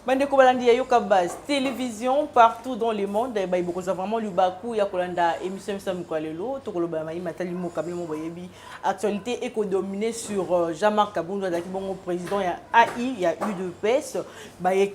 Bande Kobalandi Yoka Base, télévision partout dans le monde. Il y a vraiment le Bakou, il y a Kolanda, émission Sam Kwalelo, Tokoloba Maï, Matali Mokabi Moboyebi. Actualité éco-dominée sur Jean-Marc Kaboundou, bon président, il y a AI, il y a UDPS,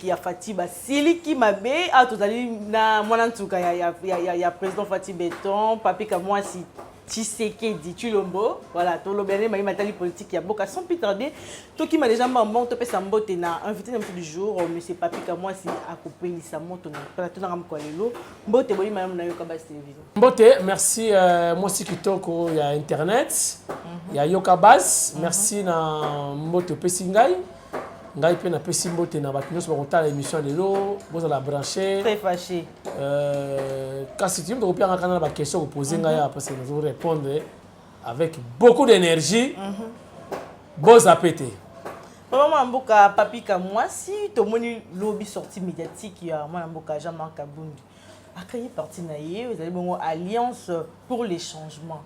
qui a Fatih Basili qui m'a bé, à tout à l'heure, il y a président Fatih Béton, Papi Kamouassi. Tshisekedi Chilombo, voilà, tout le bien, mais matali politique, il y a beaucoup sans plus tarder. Tout qui m'a déjà bon, tu peux s'emboter na invité d'un du jour, monsieur Papi Kamouassi a coupé l'issamoto na plateau na Ramkolelo. Mbote boni madame na Yoka Base télévision. Mbote, merci moi aussi kitoko il y a internet, il y a Yoka Base, merci na Mbote Pesingai. Ngai pe na pesi mbote na bato nyonso bakotala émission lelo boza la brancher très fâché kasi tu me kopia ngaka na ba question ko poser ngai parce que nous répondre avec beaucoup d'énergie boza pété vraiment mboka Papi Kamouassi to moni lobby sortie médiatique ya mwana mboka Jean-Marc Kaboundou akayi parti na ye vous allez bongo alliance pour les changements.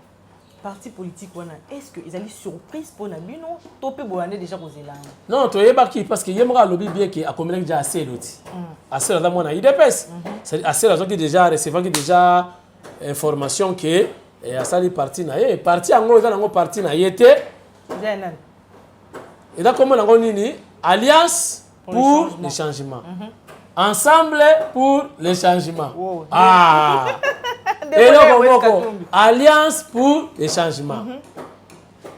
Parti politique, est-ce qu'ils allaient surprise pour Nabi non? Topé Boané déjà aux élans. Non, tu es baki parce que yemra lobby bien qui a commis déjà assez l'autre. Assez là moi na IDPS. C'est assez là qui déjà recevant qui déjà information que et à ça les parti na ye parti en gros dans parti na yete. Et là comment on nini alliance pour le changement. Ensemble pour le changement. Wow. Ah. Et alliance pour les changements.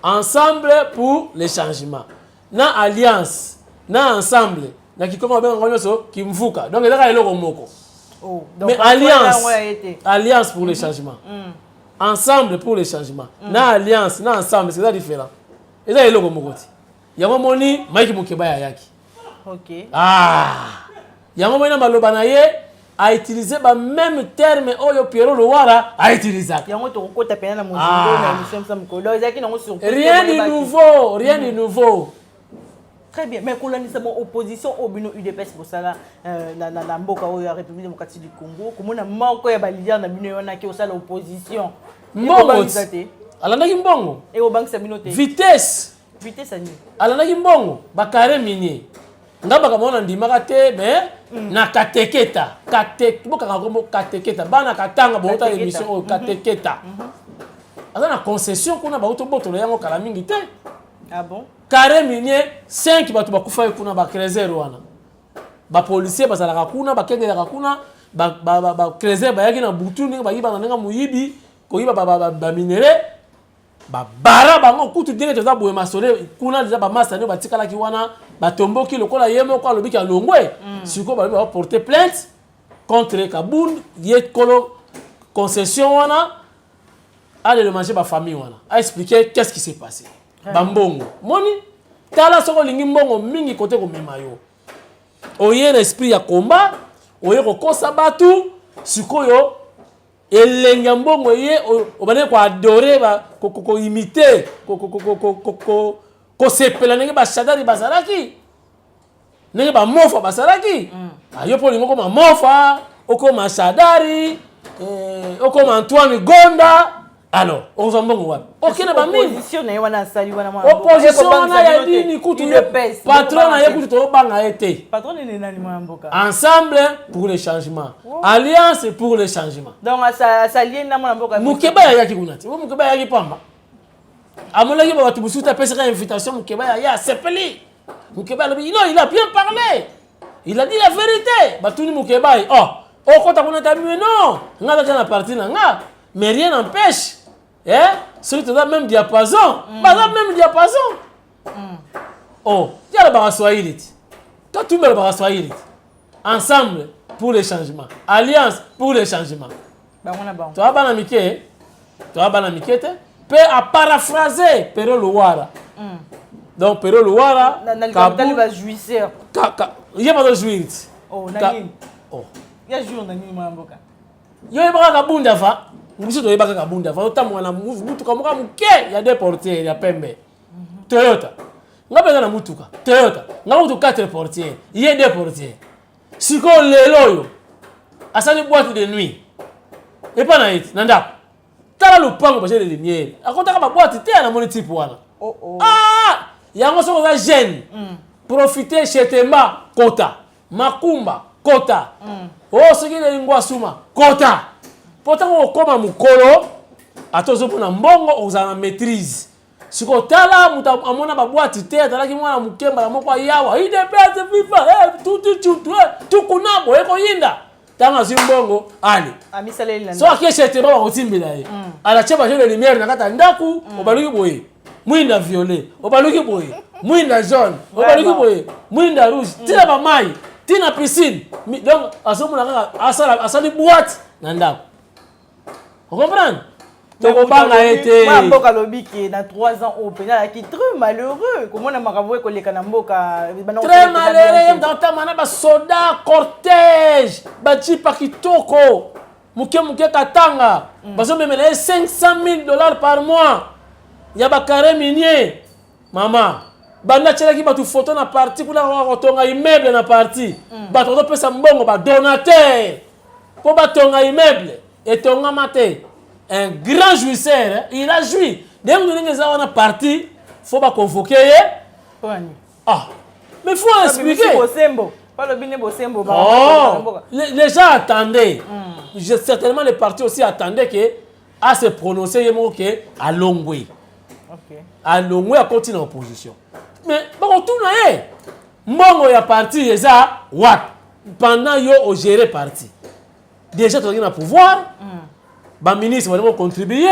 Ensemble pour les changements. Na alliance, na ensemble, na qui comment bien qui mvuka. Donc il y a le moko. Mais alliance pour les changements. Ensemble pour les changements. Na alliance, na ensemble, c'est ça différent. Et là il y a le moko. Il y a moni Mike Mukeba yaki. OK. Ah. Il y a moni na maloba na ye a utilisé le même terme Oyo Pierrot Louara a utilisé. Rien de nouveau, rien de nouveau. Très bien, mais quand on a opposition au Bino UDPS pour ça, la Mboka ou la République démocratique du Congo, comment on a manqué à baliser dans l'opposition. Mbongo. Alana Mbongo. Et au banque Sabinoté. Vitesse. Vitesse à nous. Alana Mbongo. Bakare minier. Ngaba kama on ndimaka te mais na kateketa boka ngombo kateketa bana katanga bota émission o kateketa ana na concession kuna ba utoboto yango kala mingi te. Ah bon carré minier 5 bato bakufa kuna ba creuser wana ba policier bazalaka kuna ba kengelaka kuna ba creuser ba yaki na butu ninga ba yiba na muyibi ko yiba ba minere ba bara bango kutu dinga toza boye masole kuna déjà ba massa ne batikala ki wana batomboki lokola yemo kwa lobiki alongwe siko ba porter plainte contre Kabound yé kolo concession wana aller le manger ba famille wana a expliquer qu'est-ce qui s'est passé bambongo moni tala soko lingi mbongo mingi côté ko memayo oye l'esprit ya combat oye ko kosa batu sikoyo elenga mbongo ye obane ko adorer ba ko imiter ko sepela nenge ba shadari bazalaki nenge ba mofa bazalaki ayo polingo ko ma mofa oko ma shadari oko ma Antoine Gonda alors on va mbongo wapi okena ba mimi opposition na wana sali wana ma opposition na ya dini kutu patron na ye kutu to banga ete patron ni nani mboka ensemble pour le changement alliance pour le changement donc ça lien na mboka Mukeba ya yaki kunati Mukeba ya yaki pamba amona ki ba tubusuta pesa invitation Mukeba ya sepeli Mukeba non il a bien parlé il a dit la vérité batuni Mukeba oh kota kuna tabi non ngala kana parti na nga mais rien n'empêche ceux qui ont même diapason même diapason oh il y a le baraswahili quand tout le baraswahili ensemble pour le changement alliance pour le changement tu as bana mike peut à paraphraser Pero Louara donc Pero Louara Kabound va jouisseur il y a pas de jouir oh nani oh il y a jour nani mboka yo yebaka Kabound fa Mbiso to yebaka Kabound fa otamwa na mutuka moka muke ya deux portières ya pembe Toyota ngapeza na mutuka Toyota ngamutu 4 portières yé 2 portières siko lelo yo asali boîte de nuit et pas na it nanda tala lupango parce que les lumières akotaka ba boîte te na moni type wana ah yango soko za jeune profiter chez Temba Kota Makumba kota oh soki lingwa suma kota pourtant okoma mukolo atozopona mbongo ozana maîtrise siko tala muta amona ba boîte te atalaki mwana mukemba la moko yawa idepese fifa tout kunabo eko yinda tanga zimbongo ali amisale landa so akeshete ba kotimbila ye ala cheba jole lumière nakata ndaku obaluki boye mwinda violet obaluki boye mwinda jaune obaluki boye mwinda rouge tina ba mai tina piscine donc asomona kaka asali boîte na ndako vous comprenez donc banga été mboka lobiki na 3 ans au pénal qui très malheureux comment na makabo ko leka na mboka très malheureux dans ta mana ba soda cortège ba chipa kitoko muke katanga bazo memela $500,000 par mois ya ba carré minier mama banda chelaki batu photo na parti kula kotonga immeuble na parti bato to pesa mbongo ba donateur po batonga immeuble etonga mate un grand jouisseur il a joui donc nous les avons parti faut pas convoquer mais faut expliquer les gens attendaient certainement les partis aussi attendaient que à se prononcer que à Longwe à Longwe à continuer en opposition mais bon tout na mbongo ya parti eza what pendant yo au gérer parti déjà tu as un pouvoir ba ministre va contribuer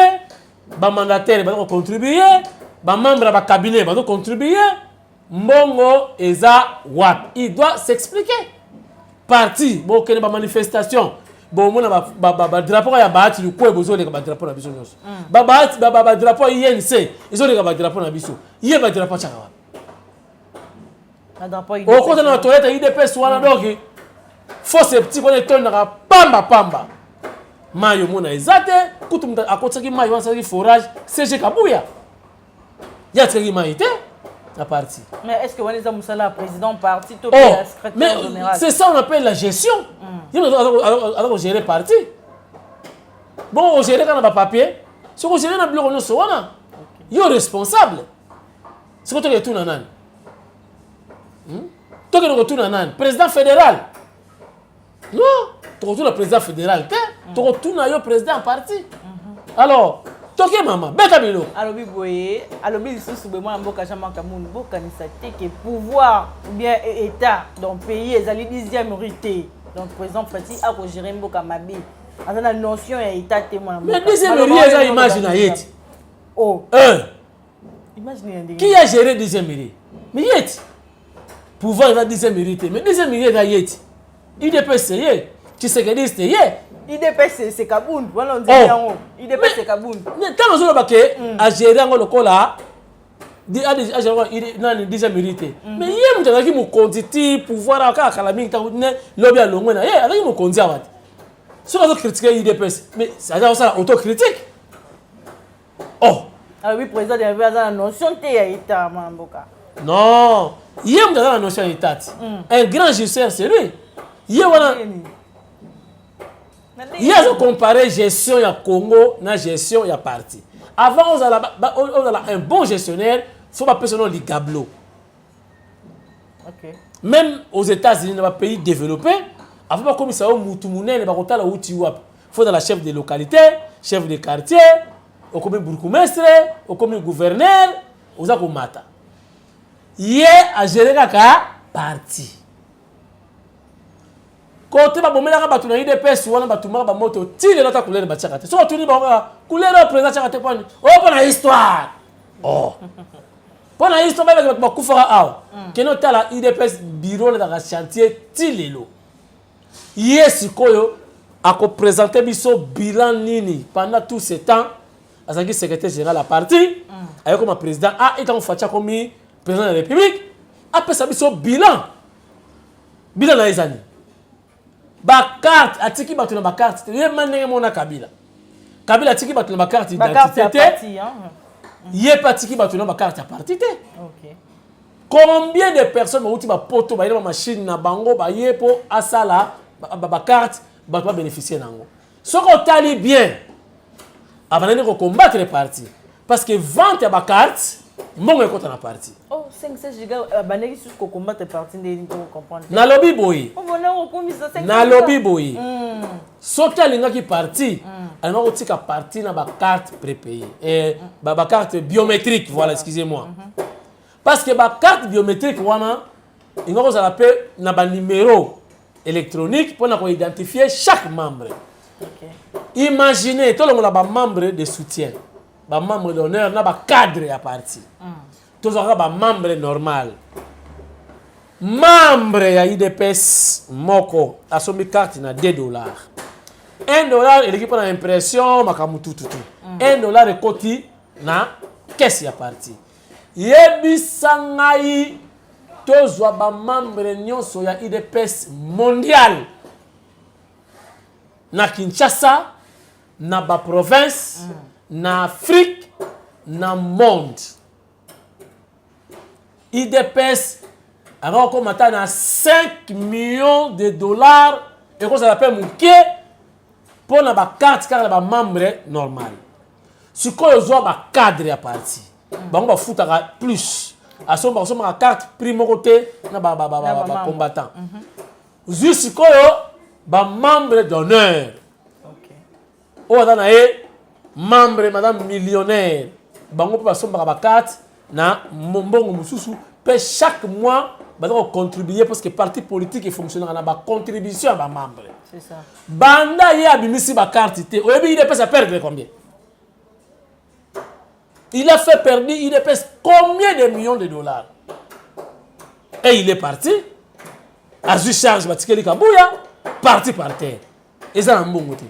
ba mandataire va contribuer ba membre ba cabinet va contribuer mbongo eza what il doit s'expliquer parti bon kene ba manifestation bon mona ba drapeau ya baati lu ko bozo le ba drapeau na biso nyos ba baati ba drapeau INC izo le ba drapeau na biso ye ba drapeau chaka na drapeau o ko na toilette IDPS wana donc faut ce petit qu'on est na pamba mayo mona ezate kutu mta akotsaki mayo wansaki forage CG Kabuya ya tsaki maite la partie mais est-ce que on est musala président parti to secrétaire général c'est ça on appelle la gestion il alors gérer parti bon on gérer quand on a papier ce qu'on gérer na bureau no so wana yo responsable c'est quoi to tout nanan to que no tout nanan président fédéral non tu retournes le président fédéral tu retournes le président parti alors toke mama beta bilo alobi boye alobi lisusu be mwana mboka jama kamundu boka ni sate que pouvoir ou bien état dans pays ezali 10e rité donc président Fati a ko gérer mboka mabe azana notion ya état te mwana mais 10e rité eza image na yeti imagine qui a géré 10e rité mais yeti pouvoir eza 10e rité mais 10e rité eza yeti IDP c'est tu sais que c'est IDP c'est Kabound voilà on dit yango IDP c'est Kabound tant que ba ke a gérer ngo lokola a gérer na 10e rité mais yé mutaki mu conditi pouvoir aka kala mingi ta ne lobby a longwe na yé avec mu kondi awati so ka critiquer IDP mais ça a ça autocritique alors oui président de la notion te ya état mamboka non yé mutaki la notion état un grand jouisseur c'est lui yé wana il y a comparé gestion ya Congo na gestion ya parti avant on a un bon gestionnaire faut pas personne li gablo même aux États-Unis dans un pays développé avant pas comme ça au mutu munene ba kotala uti wap faut dans la chef de localité chef de quartier au comme bourgmestre au comme gouverneur aux akomata yé a gérer ka parti côté ba bomela ba tuna IDPS wana ba tumaka ba moto tile lata couleur ba tchakate so tuni ba couleur président tchakate poni pour la histoire pour la histoire ba kufara awa keno tala IDPS bureau na chantier tilelo yesi koyo ako présenter biso bilan nini pendant tout ce temps azaki secrétaire général la parti ayoko ma président etant facha comme président de la République après ça biso bilan na ezani ba carte atiki batu na ba carte ye manenge mona Kabila atiki batu na ba carte d'identité ye patiki batu na ba carte à parti te combien de personnes ba uti ba poto ba ina machine na bango ba ye po asala ba carte ba to bénéficier nango soko tali bien avant de combattre les partis parce que vente ba carte mbongo ekota na parti. Oh, 5 giga baneki sous ko combattre parti ndeni to comprendre. Na lobby boy. On vona ko komisa 5. Na lobby boy. Soki alingaki parti, alingaki kotika parti na ba carte prépayée et ba carte biométrique, voilà, excusez-moi. Parce que ba carte biométrique wana ingako za l'appel na ba numéro électronique pour na identifier chaque membre. OK. Imaginez tout le monde a ba membre de soutien. Ba membre d'honneur na ba cadre à parti. Tous ba membre normal. Membre ya IDPS moko asomi carte na $2. $1 l'équipe na impression makamutu tutu. $1 ekoti na caisse ya parti. Yebisa ngai tozwa ba membre nyonso ya IDPS mondial na Kinshasa, na ba province, na Afrique, na monde. IDPS a commenté na $5 millions et qu'on s'appelle Mouké pour na ba carte car ba membre normal. Ce qu'on voit ba cadre à parti. Ba on va foutre plus. À son carte primo côté na ba combattant. Juste quoi ba membre d'honneur. OK. O dana e membre madame millionnaire. Bango pa somba ba carte na mbongo mususu pe chaque mois ba contribuer parce que parti politique fonctionne na ba contribution ba membre. C'est ça. Banda ye abimisi ba carte té. Oyebi il pèse à perdre combien? Il a fait perdre, il pèse combien de millions de $? Et il est parti. A juste charge batikeli kabouya, parti par terre. Et ça en bon côté.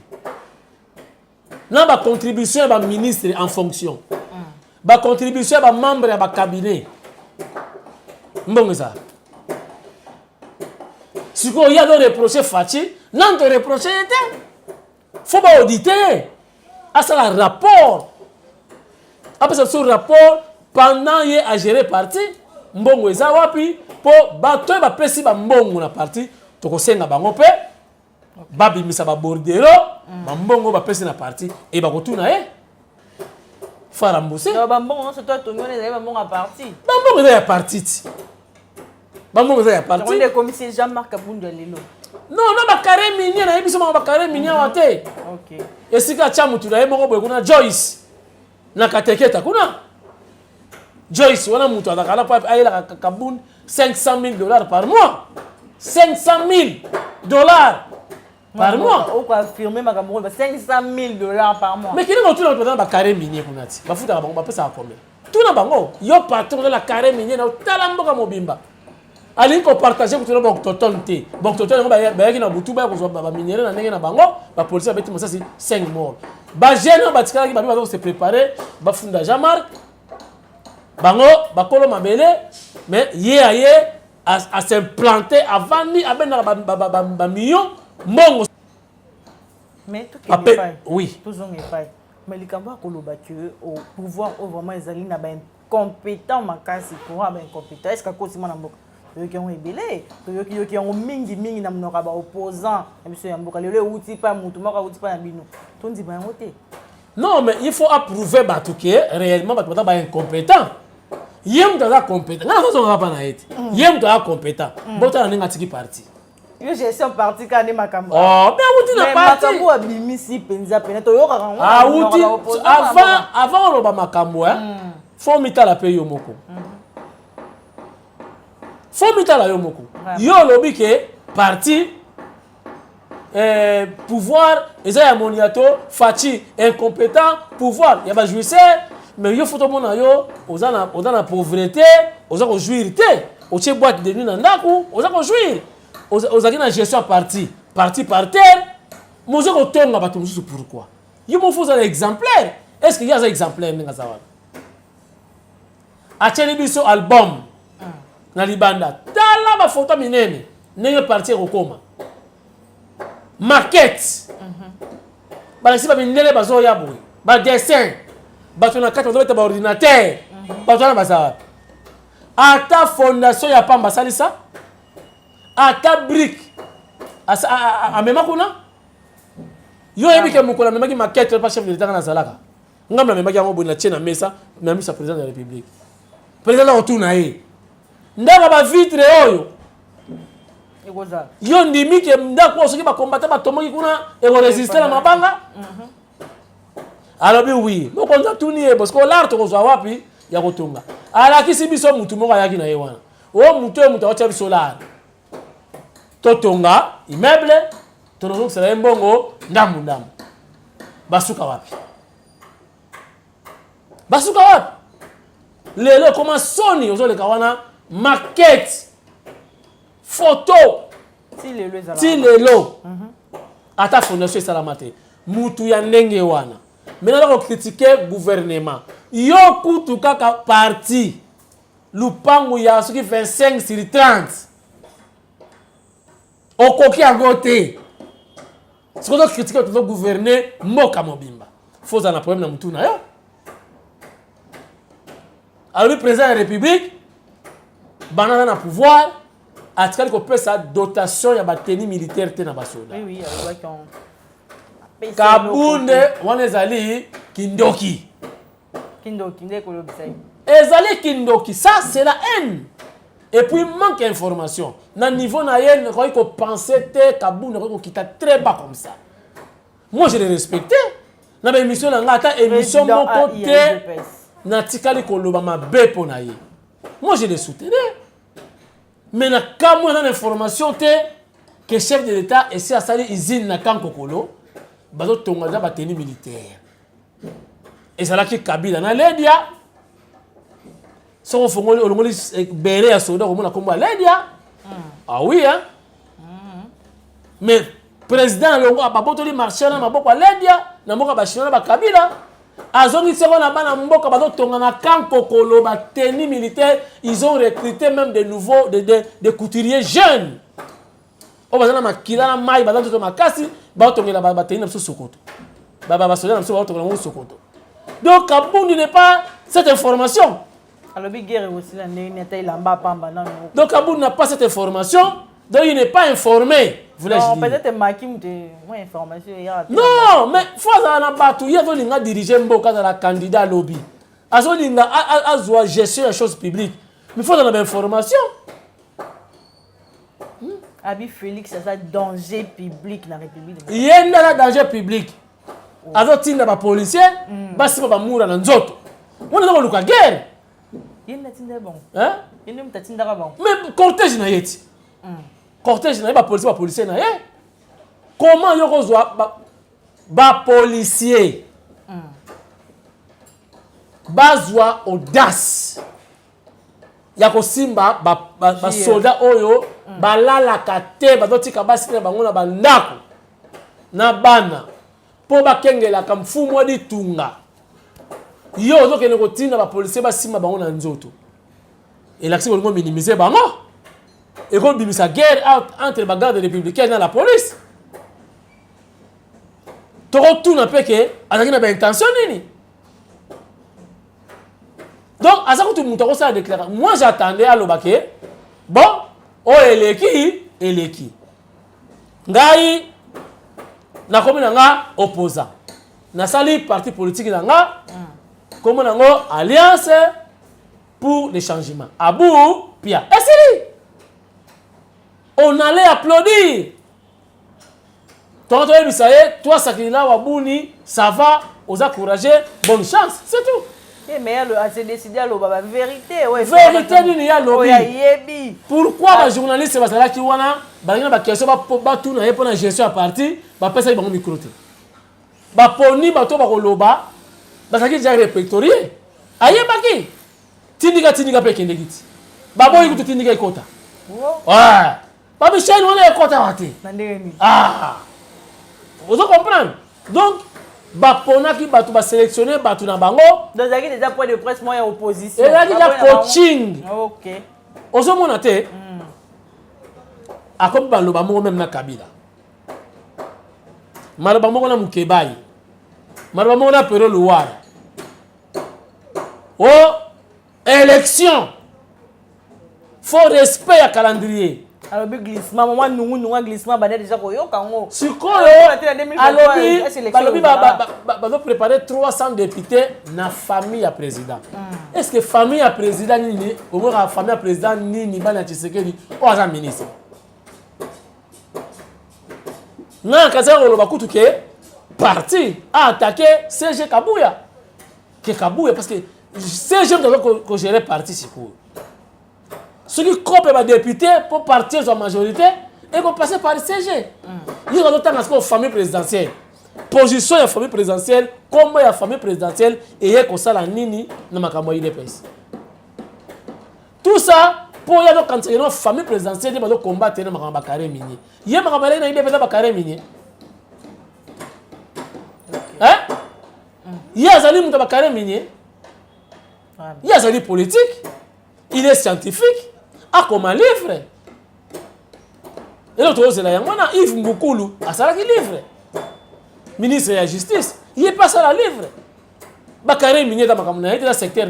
Là ba contribution ba ministre en fonction. Ba contribution ba membre ba cabinet. Mbongo ça. Si quoi il y a de reprocher Fachi, non te reprocher était. Faut pas auditer. À ça le rapport. Après ce rapport pendant il a géré parti, mbongo eza wapi po bato ba pesi ba mbongo na parti to ko senga bango pe ba bimisa ba bordero ba mbongo ba pesi na parti et ba kotuna farambuse ba mbongo c'est toi tongo les ba mbongo à parti. Ba mbongo eza ya parti. Ba mbongo eza ya parti. On est commissaire Jean-Marc Kabunda lelo. Non, ba carré minier na yebiso ba carré minier wate. OK. Esika chamu tu na yeboko boye kuna Joyce. Na kateketa kuna Joyce wana mutu atakala pa ayela kabun $500,000 par mois. $500,000 par mois. On peut affirmer makambo $500,000 par mois. Mais qui n'est pas tout dans ba carré minier kuna ti. Ba futa bango ba pesa combien? Tout na bango yo patron de la carré minier na talamboka mobimba. Ali ko partager ko ba toton te. Ba toton ba yaki na butu ba ko zo ba minere na ndenge na bango, ba police ba beti mosasi 5 morts. Ba jeune ba tikala ki ba ba se préparer ba funda Jean-Marc. Bango ba kolo mabele mais ye à s'implanter avant ni abena ba million mongo. Mais tout qui est pas. Oui. Tout on est pas. Mais les cambouis koloba que au pouvoir au vraiment ezali na ba incompétent makasi pour ba incompétent. Est-ce que kosi mana mboka qui ont ébélé, qui ont mingi na mnoka ba opposant, monsieur Yamboka le outil pas mutu moko outil pas na bino. Ton dit ba ngote. Non mais il faut approuver batuke réellement batuka ba incompétent. Yem ta compétent. Na façon on va pas na été. Yem ta compétent. Bota na ninga tiki parti. Yo gestion parti ka ne makambo. Oh, mais outi na parti. Makambo abimisi penza pena to yo ka ngo. Ah outi avant on ba makambo faut mitala pe yo moko. Faut mitala yo moko. Yo lobi ke parti pouvoir eza ya moniato Fachi incompétent pouvoir ya ba jouisseur mais yo photo mona yo ozana pauvreté oza ko jouir te o che boîte de nuit na ndaku oza ko jouir ozaki na gestion parti par terre mozo ko tonga bato mususu pourquoi yo mo faut un exemplaire est-ce qu'il y a un exemplaire ninga zawa a cheli biso album na libanda tala ba photo minene nenge parti ko koma maquette balasi ba minene bazo ya boy ba dessin bato na kati ba ordinateur bato na baza ata fondation ya pamba salisa ata brique a mema kuna yo yebi ke mukola memaki maquette pa chef de l'état na salaka ngam na memaki yango boy na tiena mesa na misa président de la république président otuna ye ndaka ba vitre oyo ekoza yo ndimi ke ndako soki ba combattant ba tomoki kuna e ko résister na mabanga alobi oui mokonza tuni ye parce que l'art to kozwa wapi ya kotonga alakisi biso mutu moko ayaki na ye wana o mutu e mutu atia biso l'art totonga immeuble tonozokisela ye mbongo ndambu basuka wapi lelo koma soni ozoleka wana maquette photo ti lelo ata fondation esalama te mutu ya ndenge wana maintenant kokritike gouvernement yo kutu kaka parti lupangu ya soki 25 sur 30 okoki yango te soki ozokritike tozogouverner mboka mobimba fo ozala na problème na mutu na yo alobi président de la république banana na pouvoir atikali kopesa dotation ya bateni militaire te na basoda kabunde wana ezali kindoki ezali kindoki ça c'est la haine et puis manque d'information na niveau na ye nakoki kopense te kabunde nakoki kokita très bas comme ça moi je l'ai respecté na baémission na nga ata émission moko te natikali koloba mabe mpo na ye moi je le soutenais mais na kamwe na information te que chef de l'état esi asali usine na kankokolo bazotonga za bateni militaire ezalaki kabila na ledia soko fongoli olongoli bere ya soda komona kombo ya ledia ah oui hein mais président longo ababotoli marché na maboko ya ledia na mboka bashina ba kabila azongisi yango na bana mboka bazotonga na kankokolo bateni militaire ils ont recruté même de nouveaux des couturiers jeunes o bazana makila na mai bazana toto makasi bazotongela bateni na biso sokoto basoda na biso bazotongela ngo sokoto donc Kabundi n'est pas cette information donc Kabundi n'a pas cette information donc il n'est pas informé. Non, peut-être Makim de moins information. Non, mais faut que batu ya volinga diriger mboka za la candidat lobby. Azolinga azwa gestion des choses publiques. Mais faut avoir information. Abi Félix ça danger public na République. Yenda la danger public. Azo tinda ba policier, basi ba mura na nzoto. Wona ngo luka guerre. Yenda tinda bon. Hein? Yenda mtatinda bon. Mais cortège na yeti. Cortège na ba policier na ye. Comment yo kozwa ba policier bazwa audace ya kosimba ba soldat oyo balalaka te bazotika basi na bango na bandako na bana po bakengelaka mfumu di tunga yo ozokende kotinda ba policier basimba bango na nzoto elakisi kolingo minimiser bango et qu'on bimisa sa guerre entre les gardes républicains et la police. Tu retournes un peu que à la intention nini. Donc à ça que tout le monde a déclaré. Moi j'attendais à l'obake. Bon, oh eleki. Ngai na komi nga opposant. Na sali parti politique nga. Comme nga alliance pour le changement. Abou Pia. Et c'est on allait applaudir. Toi, Sakina Wabouni, ça va, aux encourager, bonne chance, c'est tout. Mais elle a décidé à la vérité. Vérité, il y a lobby. Pourquoi les journalistes, parce que wana, ba question ba tout na pour la gestion à parti, ba pesa ba micro te. Ba poni ba to ba koloba, ba saki déjà répertorié. Aye baki. Tindika pe kendegiti. Ba boy ku tindika ikota. Ouais. Papi Chen, on est content. Ah, vous comprenez? Donc, Bapona qui va sélectionner Batu na bango. Donc, il y a déjà point de presse, moi, opposition. Il y a déjà coaching. Ok. Ozo monate. Akobi baloba mo même na Kabila. Maloba mo na Mukebai. Maloba mo na Pero Luwara. Oh, élection. Faut respect à calendrier. Alors glissement maman nous glissement bana déjà koyoka ngo. Sikoyo alobi ba préparer 300 députés na famille à président. Est-ce que famille à président nini au moins famille à président nini bana Tshisekedi o aza ministre. Na kaza ko loba kutu ke parti a attaqué CG Kabouya. Que Kabouya parce que CG doit gérer parti sikoyo. Ceux qui copent les députés pour partir sur la majorité et qu'on passe par le CG. Il y a d'autres dans la famille présidentielle. Position de la famille présidentielle, comment la famille présidentielle et il y a comme ça la nini dans ma campagne de presse. Tout ça, pour y avoir quand il y a une famille présidentielle, il y a combattre dans ma campagne carré minier. Il y a ma campagne dans ma carré minier. Hein? Il y a Zali Mouta carré minier. Il y a Zali politique. Il est scientifique. Ah, comme un livre. Et l'autre, c'est là, Yves Moukoulou, à ça qui livre. Ministre de la Justice, il n'est pas ça la livre. Bakary Minier dans le secteur.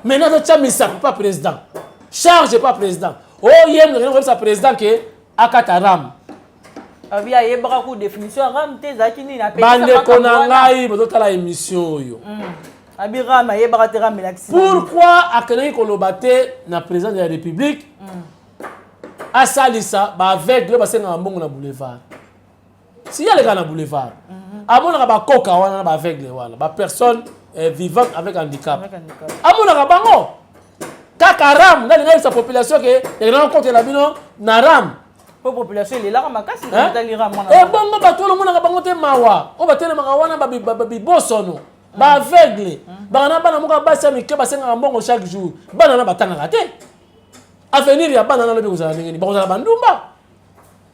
Maintenant, tu as mis ça, pas président. Charge pas président. Oh, il y a un président qui est à Kataram. Il y a beaucoup de définitions. Bande Konangaï, vous avez l'émission. Pourquoi Akenei Kolobate na président de la République a salisa avec le bassin na mbongo na boulevard. Si y a les gars na boulevard, amona ba koka wana ba aveugle wana, ba personne vivant avec handicap. Amona ka bango. Kakaram na linga sa population que les gens compte la bino na ram. Po population il est là ka makasi na lira mona. E bongo ba tolo mona ka bango te mawa. O ba tele makawana ba bibosono. Ba aveugle. Bana bana muka basa mike basenga mbongo chaque jour. Bana na batanga te. Avenir ya bana na lobi kozala ngeni. Ba kozala bandumba.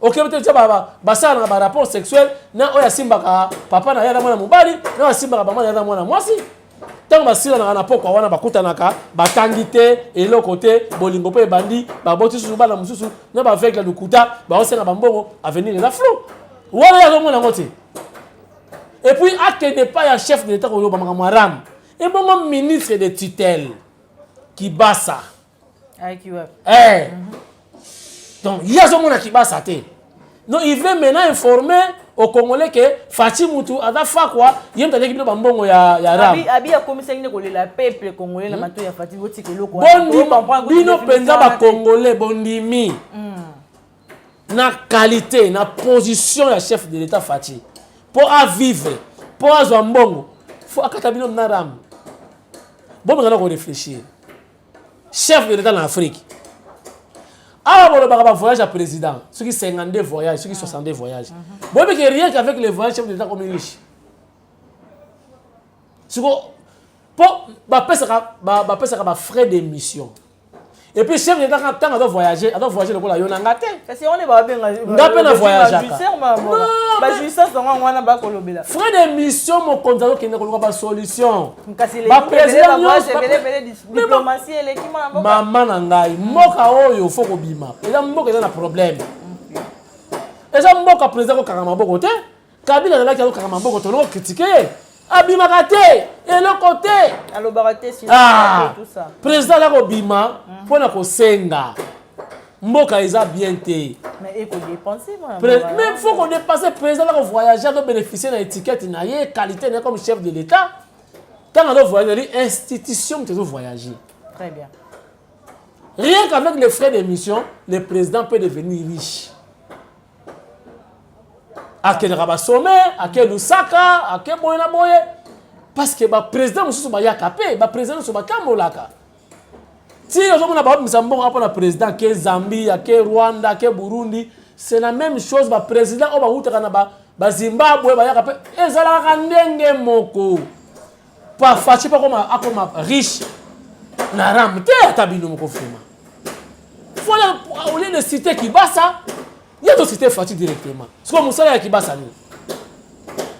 OK peut-être ba basa na ba rapport sexuel na oya simba ka papa na ya na mwana mobali, na simba ka mama ya na mwana mwasi. Tant basila na poko wana bakutanaka batangi te eloko te bolingo pe bandi ba boti susu bana mususu na ba aveugle lukuta ba osenga ba mbongo avenir na flou. Wala ya mwana ngote. Et puis, acte n'est pas un chef de l'État qui est un ministre de tutelle qui bat ça. Donc, il y a ce monde qui bat ça. Donc, il veut maintenant informer aux Congolais que Fatih Moutou a fait quoi. Il y a un équipe de Bambongo ya Ram. Abi a commissaire le peuple congolais la matou ya Fatih Moutou que loko. Bino penza ba Congolais bondimi. Na qualité, na position ya chef de l'État Fatih. Pour vivre, pour avoir mbongo, il faut akatabino na ram. Bon, on va réfléchir. Chef de l'État en Afrique. Ah, bon, on va voyager à président. Ceux qui 52 voyages, ceux qui 62 voyages. Bon, mais rien qu'avec les voyages, chef de l'État comme riche. Pour frais d'émission. Et puis, chef de l'État, quand on doit voyager le coup là, il y a un gâté. Si on est pas bien, on doit pas voyager. Frère d'émission, mon compte qui n'est pas de solution. Diplomatie et l'équipement. Maman nangai, moka oyo faut ko bima. Et là moka na problème. Et ça moka président ko kangama boko te. Kabila na ko kangama boko to no critiquer. Abima kate et le côté. Allo baraté sur tout ça. Président la ko bima pour na ko senga. Mboka isa bien té. Mais il faut dépenser moi. Mais faut qu'on dépense président la ko voyager doit bénéficier d'une étiquette na yé qualité comme chef de l'État. Quand on doit voyager, l'institution doit voyager. Très bien. Rien qu'avec les frais d'émission, le président peut devenir riche. À quel rabat sommet, à quel Lusaka, à quel Boyena Boye. Parce que le président est capé, le président est Kamolaka. Si on a un président qui est Zambie, qui est Rwanda, qui est Burundi, c'est la même chose. Le président est Zimbabwe, et ça la moko. Pas facile pas comme riche. Na ramte atabino moko fuma. Voilà au lieu de citer qui bat ça, il y a d'autres cités facile directement. C'est comme ça qui bat ça.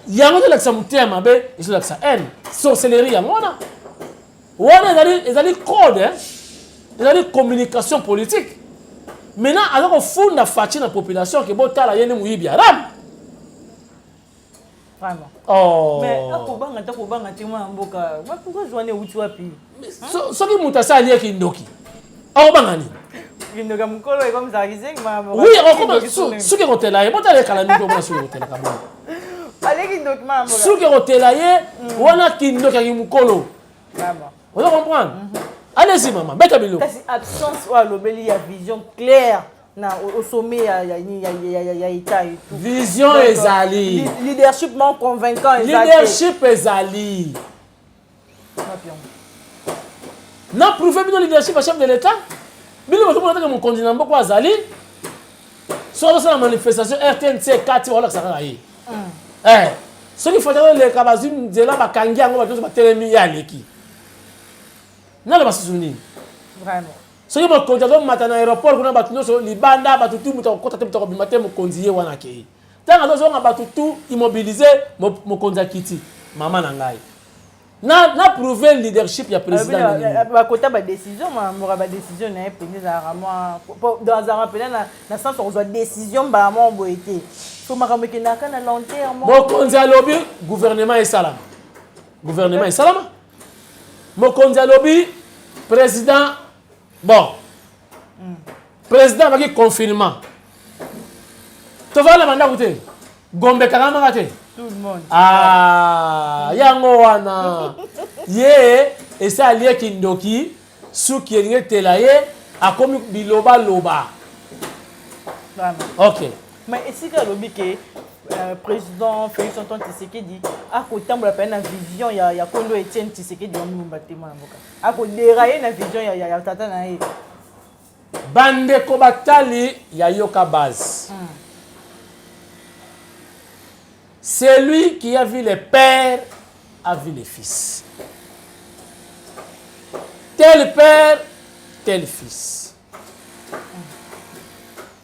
Il y a un autre qui s'amutima be, il y a ça N. Sorcellerie ngona. Wana ezali code hein. Ezali communication politique. Maintenant alors qu'on fonde la facile dans la population que botala yene muyibi aram. Vraiment. Oh. Mais pourquoi joindre où tu as pu? Ce qui m'a dit qui ndoki. Oh bangani. Kindoki mukolo comme ça qui maman. Oui, suki kotela ye, bota le kalami ko suki kotela ka bon. Allez kindoki maman. Suki kotela ye, wana kindoki ki mukolo. Maman. Vous comprenez? Allez-y maman, beta bilo. Kasi absence ou lobeli ya vision claire na au sommet ya état et tout. Vision ezali. Leadership man convaincant ezali. Leadership ezali. Na prouvé bino leadership chef de l'état. Bino bato mona mon continent mboko azali. So ça la manifestation RTNC 4 wala saka yi. Ce qui faut dire le kabazim de la bakangi yango bato ba telemi ya leki. Na le basuzuni. Vraiment. Ce qui me conduit dans matin aéroport kuna bato nyonso libanda bato tout muta kota te muta ko bimate mo kondiye wana ke. Tanga dozo nga bato tout immobilisé mo konza kiti. Mama na ngai. Na prouver leadership ya président. Ba kota ba décision ma ba décision na peine za vraiment dans un rappel na sens on doit décision ba mo boité. Faut makambo ke na kana long terme. Mo konza lobby gouvernement et salama. Gouvernement et salama. Mo konza lobby président bon. Président va qui confinement. Tu vas la mandat goûter. Gombe karama gâté. Tout le monde. Ah, yango wana. Ye, et ça lié kindoki, sou qui est telaye, a comme biloba loba. Ok. Mais est-ce que le bique président Félix Antoine Tshisekedi a côté la peine vision ya Kondo Etienne Tshisekedi wa mbate mwana mboka. A ko dérailler na vision ya tata na ye. Bande ko batali ya yoka base. Celui qui a vu les pères a vu les fils. Tel père, tel fils.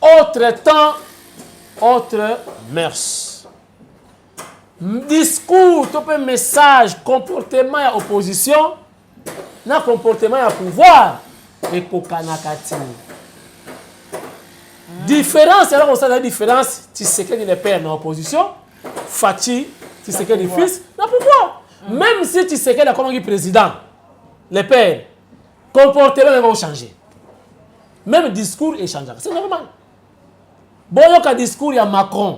Autre temps, autre mœurs. Discours, un message, comportement et opposition, na comportement et pouvoir, et kokanakati. Différence, alors on sait la différence, tu sais que les pères dans l'opposition, Fati, tu sais que les fils, dans le pouvoir. Même si tu sais que la commande président, les pères, comportement vont changer. Même discours est changeant. C'est normal. Bon, il y a un discours, il y a Macron.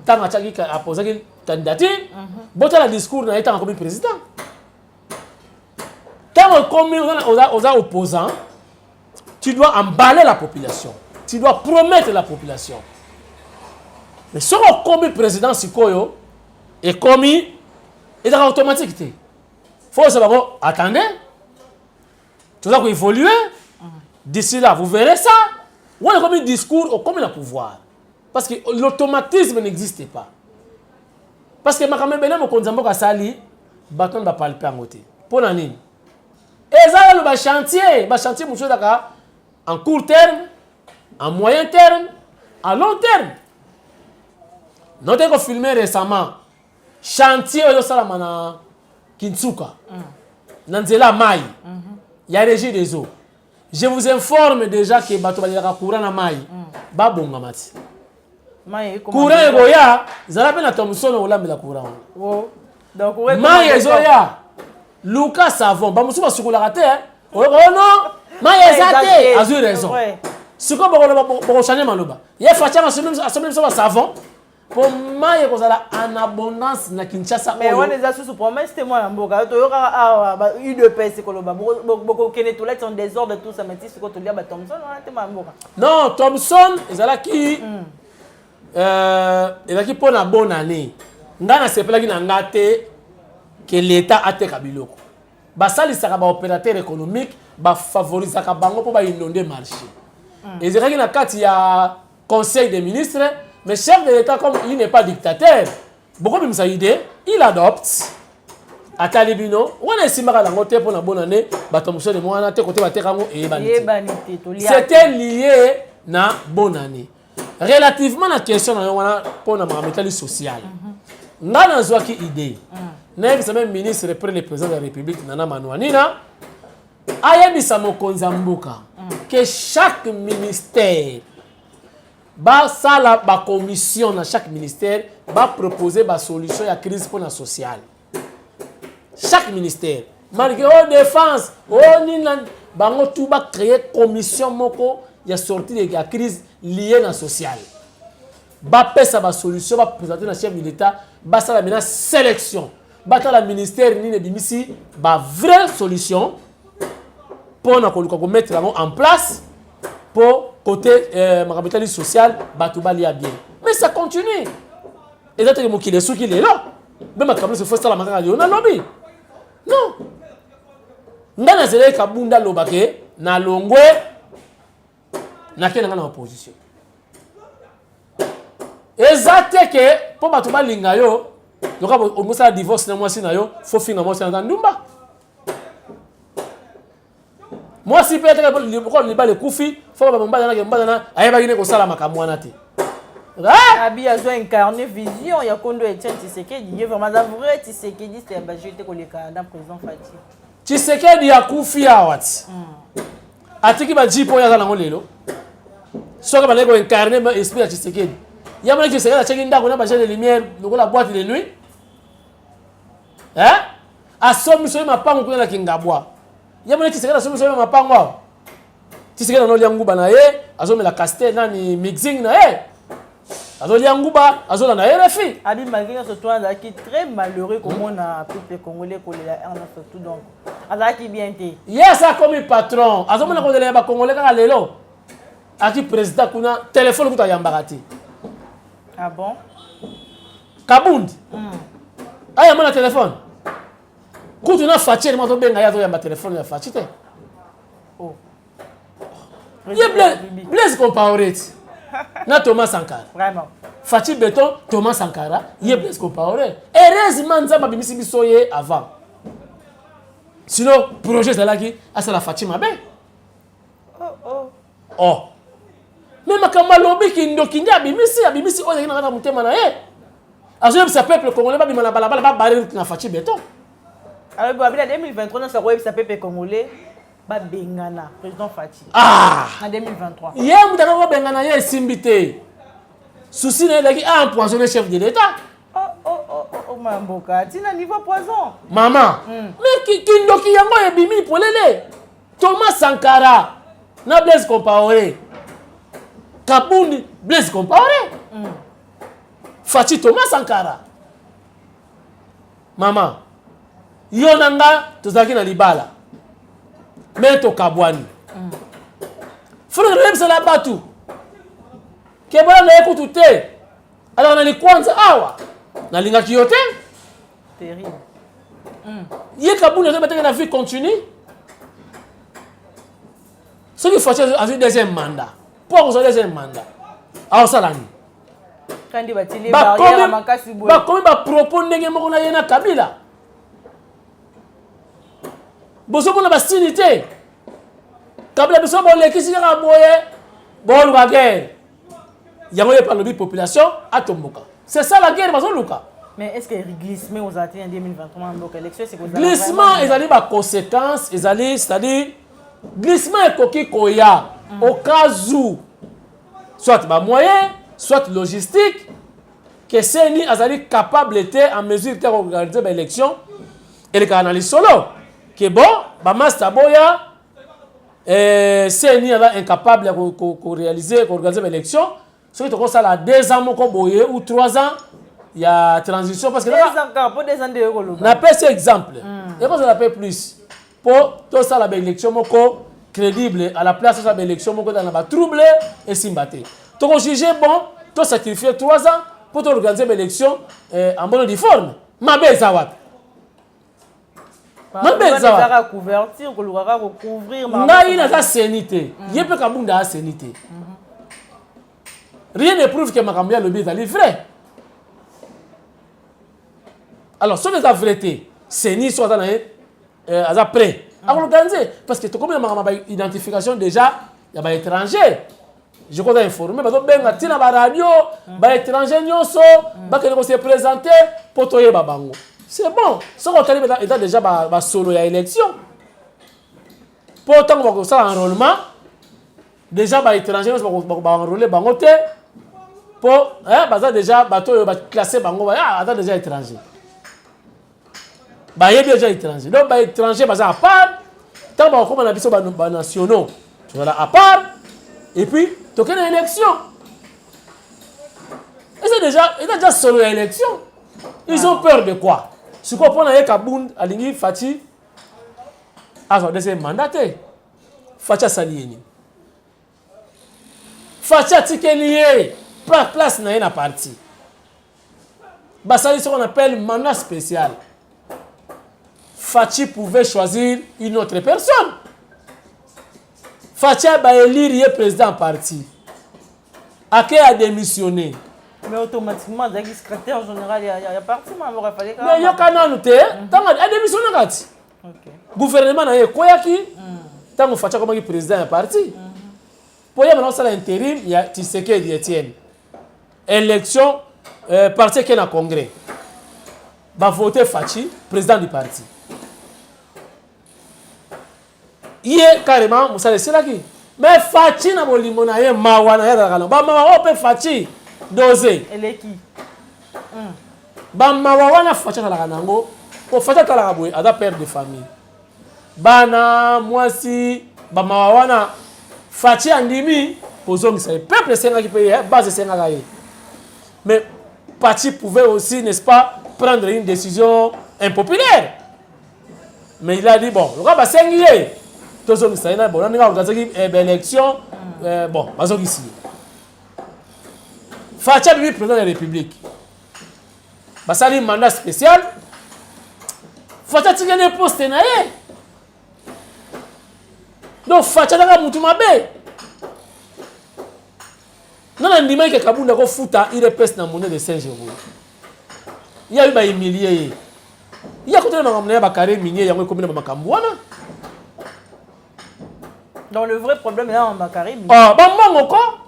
Tant que a posé une candidature, bon, il y a un discours, il y a un président. Quand on est aux opposants, tu dois emballer la population. Tu dois promettre la population. Mais si on commis président Sikoyo et commis, il est automatique. Il faut savoir, attendez, tout ça va évoluer. D'ici là, vous verrez ça. On a commis discours, on commis le pouvoir. Parce que l'automatisme n'existe pas. Parce que Makame Bene Mokonzambo Kasali, bâton ne va pas le faire en côté. Pour l'année. Et ça, le chantier, en court terme, en moyen terme, en long terme. Nous avons filmé récemment chantier au Salamana Kinsuka, Nanzela Mai, il y a régie des eaux. Je vous informe déjà que bato balira courant na Mai, ba bonga mati. Courant egoya, zala pe na Thomson o lambela courant. Oh. Donc Mai ezoya. Lucas savon, ba musu ba sukula raté hein. Oh non, Mai ezate, azu raison. Ce qu'on va changer maloba. Il y a facha assemblée so savon. Pour moi, il y a en abondance na Kinshasa. Mais on est à sous promesse, c'est moi mboka. To yoka UDPS koloba. Beaucoup kene tout là sont désordre tout ça mais si ko to lia ba Thomson on est mboka. Non, Thomson ezala ki ezaki pour na bonne année. Ngana sepela ki na ngate que l'état a te kabiloko. Ba sali saka ba opérateur économique ba favoriser ka bango pour ba inonder marché. Ezaki na kati ya conseil des ministres. Mais chef de l'État, comme il n'est pas dictateur, beaucoup de idée, il adopte. À Talibino, on a essayé de faire pour la bonne année, c'était lié à la bonne année. Relativement à la question pour la sociale, nous avons une idée. Nous avons même ministre et le président de la République, Nana Manouanina, que chaque ministère ba sala ba commission dans chaque ministère va proposer ba solution à la crise pour la sociale. Chaque ministère malgré défense bango tout ba créer commission moko ya sortie de la crise liée na sociale ba pesa ba solution ba présenter na chef de l'état ba ça la maintenant sélection ba ta la ministère ni ne bimisi ba vraie solution pour na ko mettre en place pour côté ma capitale sociale ba tout ba lia bien mais ça continue et là tu qui est là même ma capitale se fait ça la makaka on a lobby non ndana zele kabunda lobake na longwe na kena na opposition ezate ke po batu balinga yo yoka omusa divorce na mwasi na yo faut finga mwasi na ndumba mwasi pe teke ko libale kufi faut ba mbanda na ayeba kine ko sala makamwana te Abi a incarné vision ya Kondo Etienne Tshisekedi il est vraiment vrai Tshisekedi c'est ba jeté ko le Canada président Fati Tshisekedi ya kufi awati atiki ba jipo ya zala ngolelo soka ba leko incarner esprit ya Tshisekedi ya mwana Tshisekedi a cheki ndako na ba de lumière donc la boîte de nuit asomi so mapango kuna kingabwa ya mwana Tshisekedi asomi so mapango Tshisekedi no lianguba na ye azomela castel nani mixing na ye azolia nguba azola na RFI Abi malgré ce toi là qui très malheureux comme on a peuple congolais ko la RNA surtout donc azaki bien té yes a comme patron azomona ko de ba congolais ka lelo aki président kuna téléphone kuta yambarati ah bon Kabundi aya mona téléphone kutu na fachi mo to benga ya to yamba téléphone ya fachi te oh ye Blaise Compaoré na Thomas Sankara vraiment Fachi Beton Thomas Sankara ye Blaise Compaoré heureusement nzamba bimisi biso ye avant sinon projet zalaki asala Fachi mabe oh mais makamba lobi kindoki ndia bimisi oyo na mutema na ye azoye sa peuple congolais ba bimana balabala ba barrer na Fachi Beton alors bon en 2023 na sa peuple congolais ba bengana président Fati en 2023 ye mutaka ko bengana ye simbité souci na laki a empoisonné chef de l'état oh mamboka tina niveau poison maman mais kindoki yango ebimi polele Thomas Sankara na Blaise Compaoré Kabundi Blaise Compaoré Fati Thomas Sankara maman yo nanga tozaki na libala Meto Kabwani. Frère Rebsa la batu. Kebala na ekutu te. Alors na likwanza awa. Na linga kiyote. terrible. Ye Kabuni na vie continue. Ce qui faut c'est un deuxième mandat. Pour un deuxième mandat. Alors ça l'année. Quand il va tirer barrière makasi boy. Ba komi ba propose ndenge moko na yena Kabila. Boso na bastinité. Kabila biso bo lekisi na boye. Bon la guerre. Yango par le population atomboka. C'est ça la guerre bazo luka. Mais est-ce que glissement aux atouts en 2023 donc élection c'est quoi? Glissement ils allaient ba conséquences, ils allaient c'est-à-dire glissement et koki koya au cas où soit ba moyen, soit logistique que Seni azali capable était en mesure de organiser l'élection et les analyse solo que bon ba master boya Seni est incapable de réaliser organiser l'élection ce qui te ça la 2 ans moko boye ou 3 ans il y a transition parce que n'a pas cet exemple et quand on appelle plus pour tout ça la élection moko crédible à la place de la élection moko dans la trouble et simbaté to juger bon to sacrifier 3 ans pour organiser l'élection en bonne forme mabe zawat mabe zawat couverture couvrir ngai na sénité yepe kabunda sénité rien ne prouve que Makambia le est vrai. Alors, ce n'est pas vérité. C'est ni soit prêt à organiser. Parce que comme il y a une identification déjà, il y a des étrangers. Je crois informer, il y a des radio, des étrangers, qui se présenter pour toyer Babango. C'est bon. Ce qu'on a déjà solo à l'élection. Pour autant que ça enrôlement, déjà les étrangers vont enrôler Bangote. Pour déjà classé Bango, déjà étranger. bayebi déjà étranger donc ba étranger baza à part tant ba comme na biso ba nationaux voilà à part et puis toke na élection et c'est déjà solo élection ils ont peur de quoi si quoi pour na Kabund alingi Fati a son deuxième mandat Fati salieni Fati tikelié place na na parti basali ce qu'on appelle mandat spécial. Fati pouvait choisir une autre personne. Fati a élire le président parti. Ake a démissionné. Mais automatiquement, il y a un secrétaire général, il y a parti, mais il fallait mais il y a un noté, a démissionné. Le gouvernement a koyaki, tant Fati comme président du parti. Pour y avoir l'intérim, il y a Tshisekedi Etienne. Élection, parti qui est dans le congrès. Va voter Fati, président du parti. Il est carrément, vous savez, c'est là qui. Mais Fati n'a pas le monde, il y a Mawana, il y a Mawana, Fati, dosé. Elle est qui? Mawana, Fati n'a pas le pour Fati n'a pas le à père de famille. Bana, moi si, Mawana, Fati andimi, posons ça. Peuple c'est qui paye, base c'est là. Mais Fati pouvait aussi, n'est-ce pas, prendre une décision impopulaire. Mais il a dit bon, le gars va s'enguiller. Tout ça, c'est bon. On a organisé une élection. Bon, basons ici. Fati a président de la République. Ça a un mandat spécial. Fati a tiré des postes. Donc Fati a un moutouma bé. Non, on dit que Kabund a foutu il repèse dans la monnaie de Saint-Géraud. Il y a eu des milliers. Il y a côté de ma carrière minier, il y a eu combien de Makambouana. Donc le vrai problème est dans Bakary. Ah, bon encore.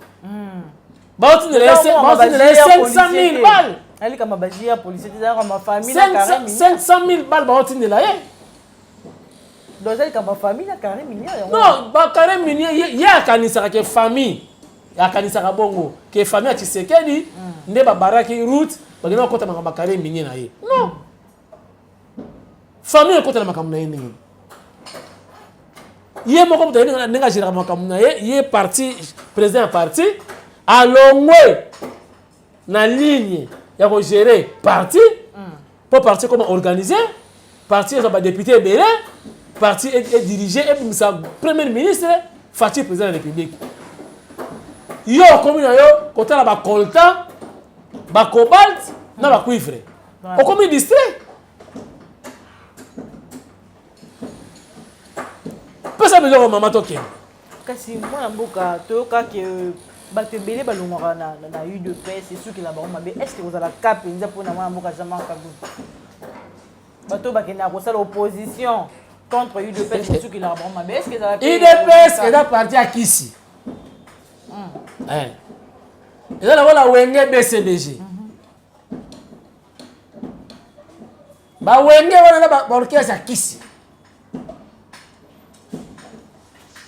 Bah tu ne 500 000 balles. Elle est comme ma bagia policier, ma famille. 500 000 balles, bah tu ne l'as. Donc elle est comme ma famille, la carré minier. Non, bah carré minier, il y a kanisa qui famille. Il y a kanisa bongo, qui famille à Tshisekedi, ne ba baraki route, bah il y a côté ma carré minier na ye. Non. Famille côté la makamna ye. Il est parti, président parti, à l'ongwe, na ligne, il a géré parti, pour parti comment organiser, parti, il député Bélé, parti est dirigé, et sa premier ministre, Fati, président de la République. Yo, comme il y a yo, quand on a coltan, cobalt, on a cuivre. Au comme il distrait. Ça veut dire maman toke. Kasi moi mboka toka que bato belé balongora na eu de paix c'est sûr que la baroma mais est-ce que vous avez la cap nza pour na moi mboka jamais Kabund. Bato bakena ko sala opposition contre eu de paix c'est sûr que la baroma mais est-ce que ça va UDPS est la parti à Kisi. Et là la wenge BCBG. Ba wenge wana ba orchestre à Kisi.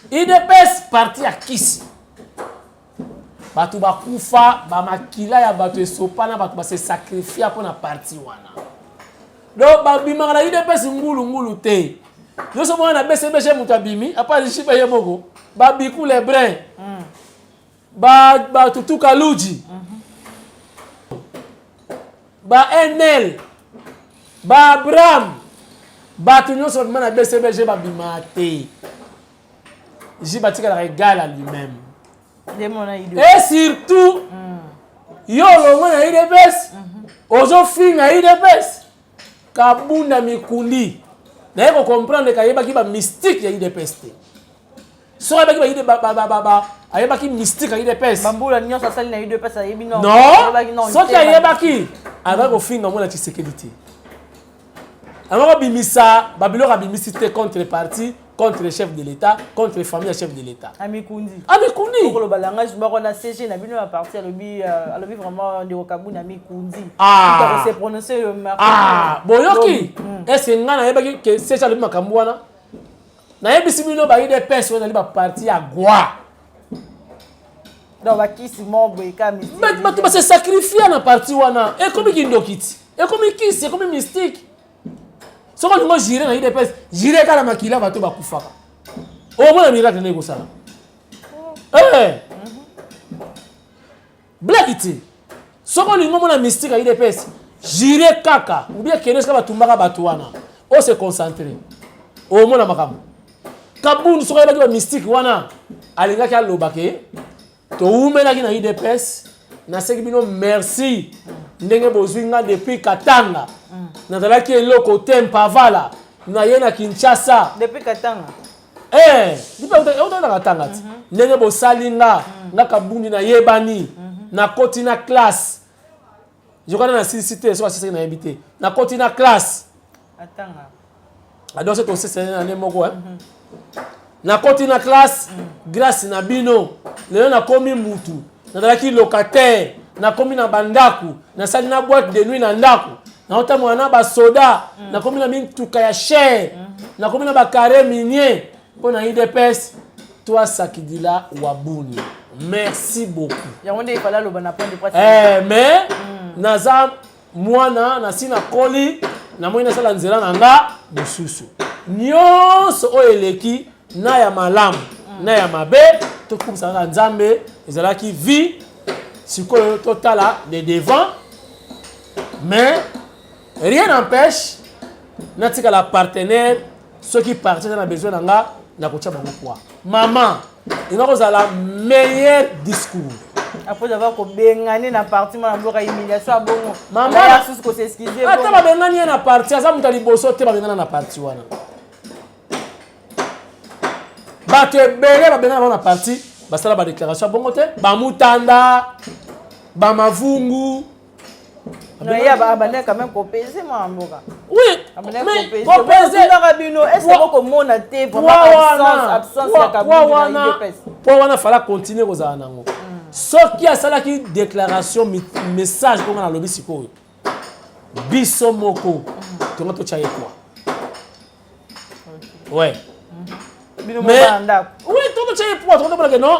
IDPS parti à Kisi. Batu ba kufa, ba makila ya batu esopana, batu ba se sacrifier pour na parti wana. Donc ba bimaka na IDPS ngulu te. Nous sommes na BCBG mutabimi, apa lishiba yemoko. Ba biku les brins. Ba tutu kaluji. Ba NL. Ba Abraham. Batu nyonso na BCBG ba bimate. Jibatika régale à lui-même. Et surtout, yo longo na IDPS, ozo fin na IDPS, Kabund na mikundi. Na yeko comprendre ka yeba ki ba mystique ya IDPS te. So yeba ki ba ayeba ki mystique ya IDPS. Bambula nyonso sali na IDPS ayebi non. Non. So ki ayeba ki ava ko fin na mona Tshisekedi te. Alors bimisa, babilo ka bimisité contre parti. Contre le chef de l'État, contre les familles chef de l'État. Amikundi. Amikundi. Le balangage, on a CG, on a vu à partir de vraiment de Kabund Amikundi. Ah. Il s'est prononcé le marqué. Ah. Boyoki. Est-ce que c'est ça le Makambouana? Na yebisi bino ba ide personne na ba parti à Gwa. Donc qui si mon boyka mystique. Mais tu vas se sacrifier na parti wana. Et comme qui ndokiti. Et comme qui c'est comme mystique. Ce qu'on dit, j'irai dans l'IDPS, j'irai quand la maquilla va tout bakufaka. Au moins, le miracle n'est pas ça. Blague, ce qu'on dit, la mystique à l'IDPS, j'irai kaka, ou bien qu'il y ait un tumbaka batouana. On se concentrer. Au moins, la makam. Kaboun, ce qu'on dit, la mystique, wana, alinga kia lobake, to oumena ki na l'IDPS, na sekibino merci. Ndenge bozwinga depuis Katanga. Nazalaki eloko Tempavala. Na yena Kinshasa. Depuis Katanga. Depuis Katanga. Ndenge bosalinga na kabundi na yebani. Na koti na classe. Je crois na cité so asisi na invité. Na koti na classe. Atanga. Ado c'est aussi c'est na moko Na koti na classe grâce na bino. Lelo na komi mutu. Nazalaki locataire. Na komi na bandaku, na sali na boîte de nuit na ndaku, na ota mwana ba soda, na komi na mintuka ya cher, na komi na ba carré minier, pour na IDPS, toi Sakidila Wabuni. Merci beaucoup. Ya wonde ifala lo bana point de pratique. Mais naza mwana na sina koli, na moina sala nzela na nga mususu. Nyonso o eleki na ya malamu, na ya mabe, to kumisa na nzambe, ezalaki vie Sikoyo total de devant, mais rien n'empêche natika la partenaire ceux qui partent dans besoin d'anga na kocha bango quoi. Maman, il nous a la meilleur discours. Après avoir ko bengani na parti ma mboka humiliation a bongo. Maman, ya sous ko s'excuser. Ata ba bengani na parti, aza mutali boso te ba bengana na parti wana. Ba te bele ba bengana na parti. Basala ba déclaration bongo te ba mutanda ba mavungu non ya ba abane quand même copeser moi mboka oui mais copeser na rabino est-ce que ko mona te vraiment absence ya kabou na IDPS pour wana fala continuer kozala nango soki asala ki déclaration message ko na lobi sikoyo biso moko tonga to chaye quoi ouais mais oui, tout le monde pour que non,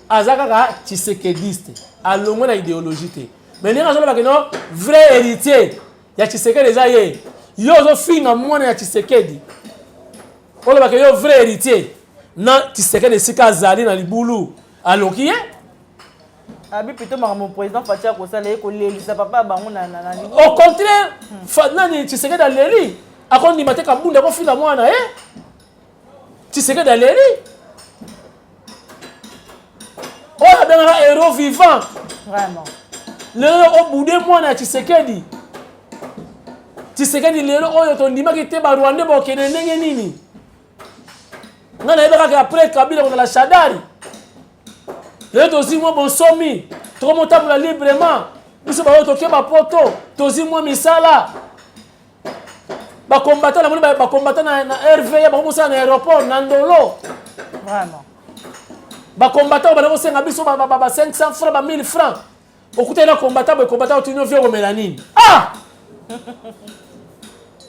Azaka Tshisekediste, à l'ombre de l'idéologie. Mais nous avons que non, vrai héritier, il y a Tshisekedi déjà hier. Yo zo finga mwana ya Tshisekedi. On va que yo vrai héritier. Non, Tshisekedi sika zali na libulu. Aloki ye? Abi plutôt mon président Fatia ko sala ko leli sa papa bango na au contraire, nani Tshisekedi aleri. Akondi mateka bunda ko finga mwana Tshisekedi aleri. Oh, il y a un héros vivant. Vraiment. Le héros au bout de moi, Tshisekedi. Tshisekedi, le héros, oh, il y a un qui Rwanda, qui est un nini. Non, il y a après Kabila, on a la Chadari. Le héros aussi, moi, bon somi. Trop mon temps librement. Nous sommes au Tokyo, ma poto. Tosi, moi, misala. Ba combattant na RV, ba commencer na aéroport, na Ndolo. Vraiment. Ba combattant ba senga biso ba 500 francs ba 1000 francs. Okuta na combattant tu viens au mélanine. Ah!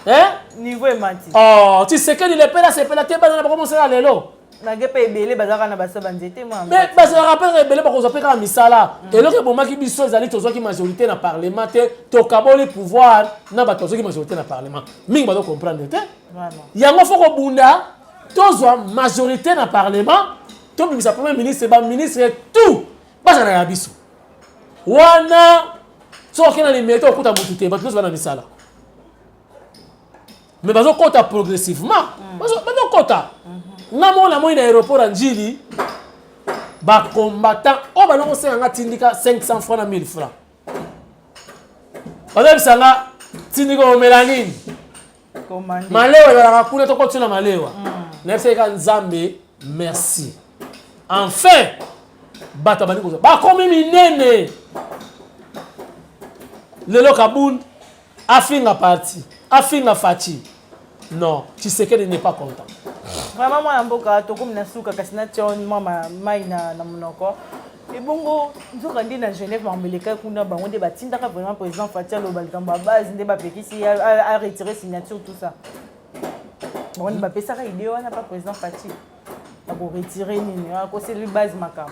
Hein? Niveau mati. Oh, tu sais que les pela c'est pela te ba na ba commencer à lelo. Na gepe ebele bazaka na basa banzete moi. Mais ba se rappelle ebele ba ko zapper ka misala. Et là que boma ki biso ezali tozo ki majorité na parlement te to kaboli pouvoir na ba tozo ki majorité na parlement. Mingi ba do comprendre te. Vraiment. Yango foko bunda tozo majorité na parlement. To bimisa premier ministre ba ministre tout. Ba za na ya biso. Wana so kena les métaux okuta mutu te ba tozo na misala. Mais bazo kota progressivement. Bazo kota. Namo na moina aéroport en Njili ba combattant o ba non senga tindika 500 francs na 1000 francs. Bazali sanga tindika o melanine. Commandé. Malewa ya kuna to kotsuna malewa. Na feka nzambe merci. Enfin bata bani ko ba komi minene. Lelo Kaboun afinga parti, afinga Fachi. Non, Tshisekedi n'est pas content. Vraiment moi mboka to comme na suka kasina tion mama mai na monoko. Et bongo nzoka ndi na Genève mambeleka kuna bango de batinda ka vraiment président Fatia lo balkamba base nde ba pekisi a retirer signature tout ça. Bon on ba pesa ka idée wana pas président Fatia. A ko retirer nini a ko c'est lui base makam.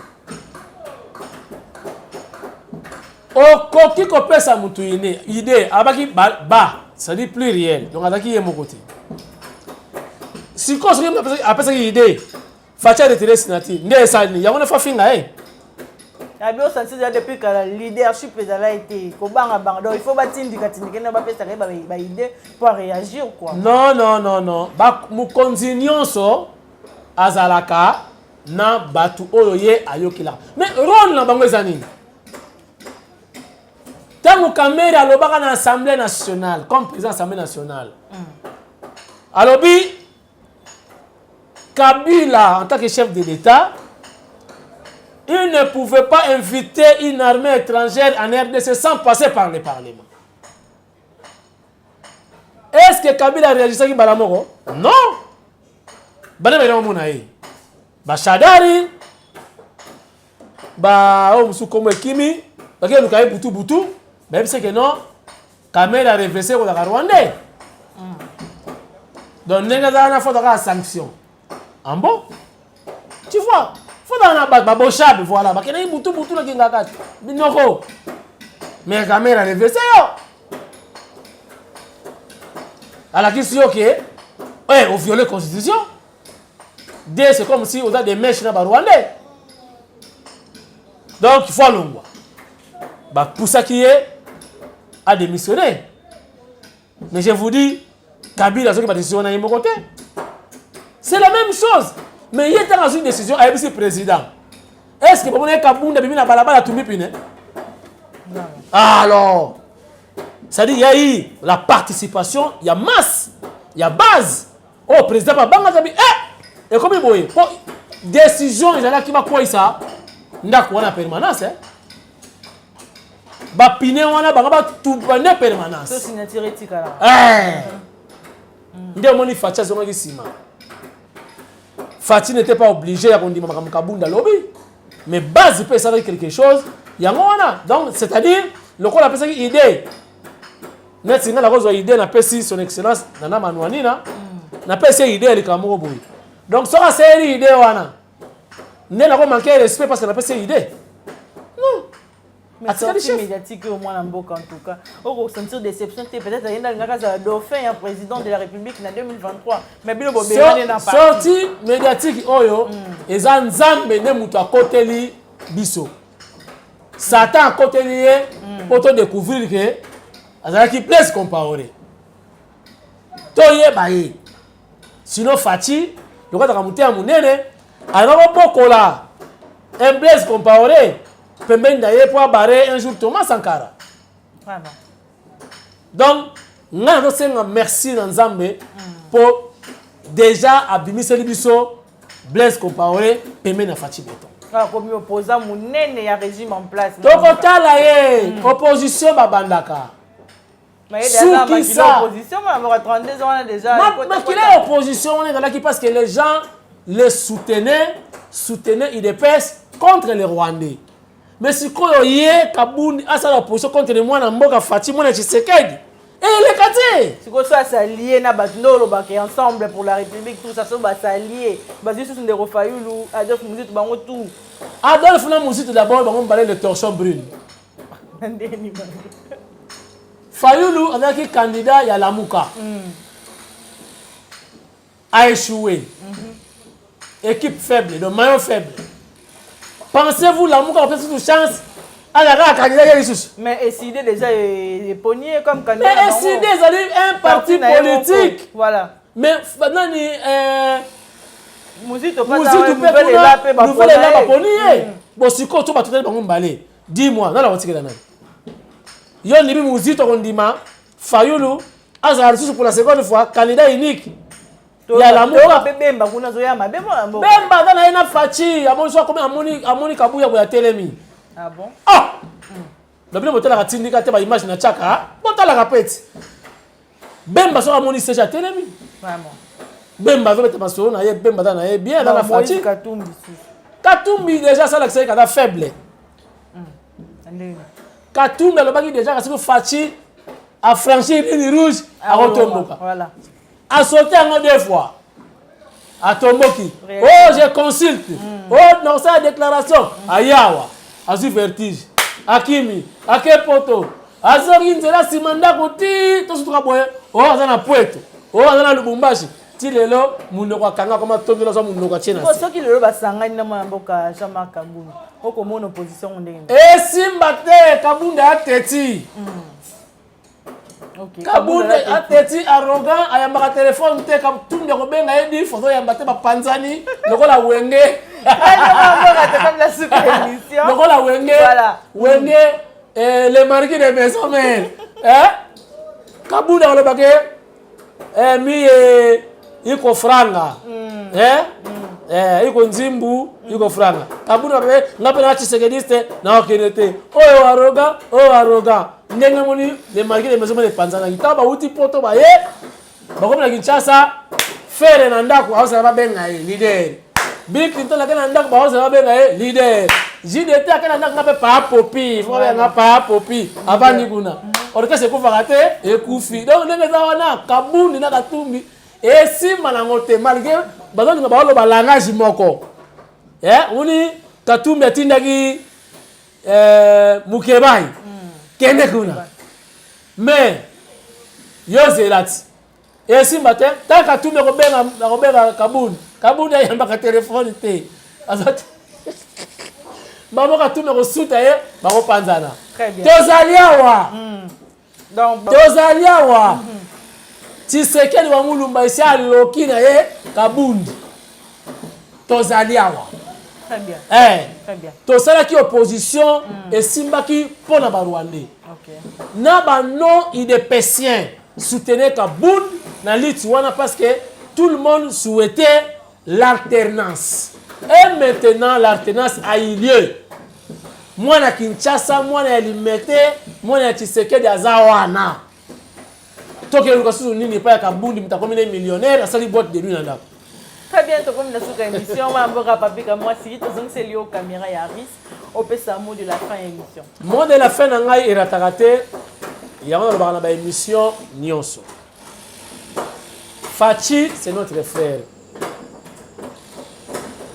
Okoki kopesa mutu ine idée abaki ba ça dit plus réel. Donc azaki ye mokote. si ko soki apesa ki idée facha retirer signature nde esali yango ne fa finga Abio sensi depuis que le leadership a été kobanga banga donc il faut batindika tindika ba pesa ba idée pour réagir quoi. Non. Ba mu continuons azalaka na batu oyo ye ayokila. Mais rôle na bango ezani. Tango Kamere alobaka na Assemblée nationale comme président de l'Assemblée nationale. Alobi Kabila en tant que chef de l'État il ne pouvait pas inviter une armée étrangère en RDC sans passer par le Parlement. Est-ce que Kabila a réagi à ça? Non. Bachadari, Kimi, Butu, même si que non, Kamel a réversé au Rwandais. Donc, il y a une sanction. En bon? Tu vois? Voilà, mais Kamel a réversé. À la question que, on viole la constitution. C'est comme si on a des mèches dans le Rwandais. Donc, il faut l'ongwa. Pour ça qui est à démissionner. Mais je vous dis, Kabila a une décision de mon côté. C'est la même chose. Mais il y a une décision avec le président. Est-ce que vous avez Kabounda Bimina Balabala Toumipine? Alors, ça dit, il y a eu la participation, il y a masse, il y a base. Oh, président Babanga Zabi, et comme il voyait, décision, il y a qui va quoi ça? N'a quoi la permanence, Ba pine wana ba tout bane permanence. So signature etika là. Ndé moni Facha zonga ki sima. Fati n'était pas obligé à kondima makam Kabunda lobby, mais base peut savoir quelque chose, yango wana. Donc c'est-à-dire le ko la pesa ki idée. Net singa la cause idée na pesi son excellence nana manwani na pesi idée li kamoko boy. Donc ça c'est une idée wana. Né na ko manquer respect parce que na pesi idée. Non. Mais c'est médiatique au moins en Mboka en tout cas. Au sentir déception, peut-être il y a un dauphin, un président de la République en 2023. Mais bien le n'a pas. Sorti médiatique oyo, et Zanzambe ne mutu à côté li biso. Satan à côté li pour te découvrir que azala qui place comparer. Toye baye. Sinon Fati, le quoi ta muté à munene, alors bokola. Un place comparer. Pemben d'ailleurs pour barrer un jour Thomas Sankara. Vraiment. Donc, nous avons merci Nzambe pour déjà abimiser les biso, Blaise Compaoré, Pemben na Fati Beton. Ah, comme opposant mon nene, il y a régime en place. Donc, opposition babandaka. Mais il y a des opposition, mais on 32 ans déjà. Mais qu'il est opposition, on est dans qui parce que les gens les soutenaient IDPS contre les Rwandais. Mais si quand il y a Kabouni à sa opposition contre les moines en Mboka Fati, mon Tshisekedi, et il est cassé. Si on soit s'allier na batnolo qui ensemble pour la République tout ça va s'allier. Basé sur des Rofayulu, Adolphe Mouzit bango tout. Adolphe Mouzit d'abord on parler de torchon brune. Fayulu avec candidat il y a Lamuka. A échoué. Équipe faible, de maillot faible. Pensez-vous Lamuka a peut-être une chance à la candidat mais Essidé déjà est pogné comme candidat. Mais Essidé c'est un parti politique. Voilà. Mais maintenant Mouzit bon si ko to batutele bango mbale. Dis-moi, na la wotikela nani. Yo nibi Mouzit okondima Fayulu azala pour la seconde fois candidat unique. Ya la Muka Bemba kuna zoya mabema mboka. Bemba dana ina Fachi amoni so comme amoni kabuya boya telemi. Ah bon? Ah. Le bien motel la tindika te ba image na chaka. Botala kapeti. Bemba so amoni seja telemi. Vraiment. Bemba veut te maso na ye Bemba dana ye bien dans la Fachi. Katumbi déjà ça l'accès kada faible. Katumbi le bagi déjà parce que Fachi a franchi une rouge à Rotomboka. Voilà. A sauté en 2 fois. À Tomboki. Oh, je consulte. Oh, non, ça déclaration. Ayawa. Azu vertige. Akimi. Akepoto. Azori nzela simanda koti. Tout ce boye. Oh, azana Poeto. Oh, azana Lubumbashi. ti lelo munoko akanga koma tombela zo munoko achena si soki lelo basangani na mwana mboka Jean-Marc Kabund okomona opposition ndenge esimba te Kabund ateti Kabund ateti arrogant ayambaka telefone te Katumbi kobenga edi foto yamba te bapanzani lokola wenge lokola wenge wenge le marquis de maison mère Kabund alobake mi iko franga iko nzimbu iko franga Kabund abe ngape na Tshisekedi na okenete oyo arrogant ndenge moni le marquis de maison mère panzana kitaba uti poto ba ye bakomela Kinshasa fere na ndako awosala babenga ye leader Bill Clinton akena ndako bawosala babenga ye leader JDT akena ndako ngape pa popi fo ya ngapa popi avandi kuna orkese kufaka te ekufi donc ndenge za wana Kabund na Katumbi esimba nango te malgré bazolinga baoloba langage moko uni Katumbi atindaki Mukebai kende kuna mais yozelati esimba te ta Katumbi kobenga Kabund ayambaka telefone te azati bamo Katumbi kosuta ye bakopanzana tozali awa Tshisekedi wa mulumba isi aloki na ye Kabund tozali awa tosalaki opposition esimbaki mpona barwandais na banon idépécien soutenir Kabund na lutte wana parce que tout le monde souhaitait l'alternance et maintenant l'alternance a eu lieu mwana Kinshasa mwana ya Limete mwana ya Tshisekedi aza wana toke lukasu nini pa ya Kabund mtakomina millionnaire asali boîte de nuit na ndako. Très bien, comme nous avons émission, on va papier comme moi si donc c'est lié aux caméras et à Aris. On peut ça mot de la fin émission. Mot de la fin nangai iratakate ya on va na émission nyonso. Fachi c'est notre frère.